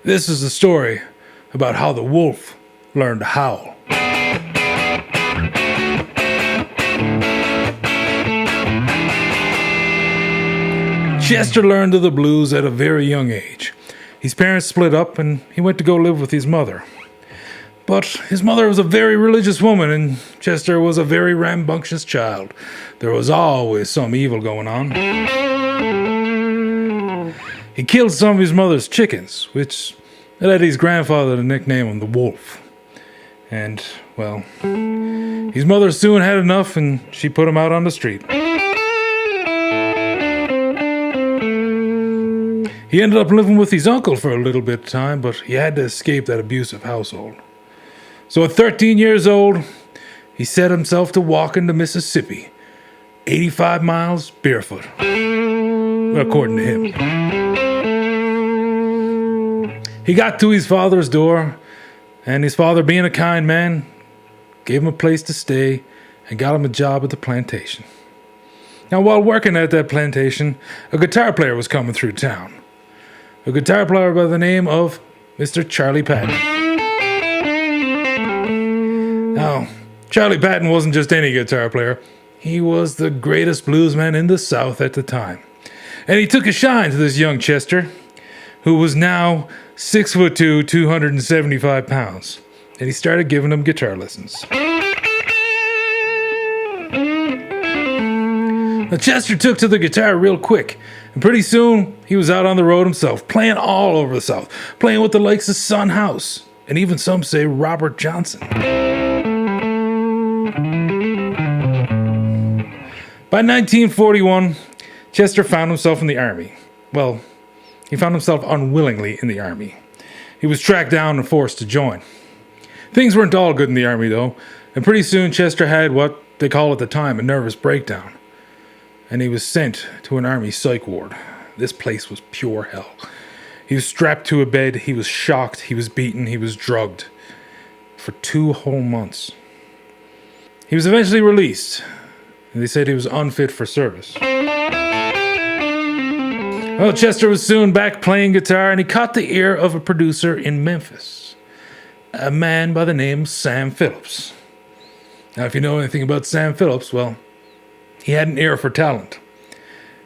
This is the story about how the wolf learned to howl. Chester learned of the blues at a very young age. His parents split up and he went to go live with his mother. But his mother was a very religious woman and Chester was a very rambunctious child. There was always some evil going on. He killed some of his mother's chickens, which led his grandfather to nickname him the Wolf. And, well, his mother soon had enough and she put him out on the street. He ended up living with his uncle for a little bit of time, but he had to escape that abusive household. So at 13 years old, he set himself to walk into Mississippi, 85 miles barefoot, according to him. He got to his father's door, and his father, being a kind man, gave him a place to stay and got him a job at the plantation. Now, while working at that plantation, a guitar player was coming through town. A guitar player by the name of Mr. Charlie Patton. Now, Charlie Patton wasn't just any guitar player. He was the greatest bluesman in the South at the time. And he took a shine to this young Chester, who was now 6'2", 275 pounds. And he started giving him guitar lessons. Now, Chester took to the guitar real quick, and pretty soon he was out on the road himself, playing all over the South, playing with the likes of Son House, and even some say Robert Johnson. By 1941, Chester found himself in the Army. Well, he found himself unwillingly in the Army. He was tracked down and forced to join. Things weren't all good in the Army, though, and pretty soon Chester had what they called at the time a nervous breakdown. And he was sent to an Army psych ward. This place was pure hell. He was strapped to a bed, he was shocked, he was beaten, he was drugged for 2 whole months. He was eventually released, and they said he was unfit for service. Well, Chester was soon back playing guitar, and he caught the ear of a producer in Memphis, a man by the name of Sam Phillips. Now, if you know anything about Sam Phillips, well, he had an ear for talent,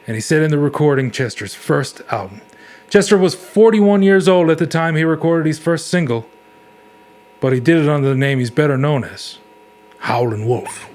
and he said in the recording Chester's first album. Chester was 41 years old at the time he recorded his first single, but he did it under the name he's better known as, Howlin Wolf.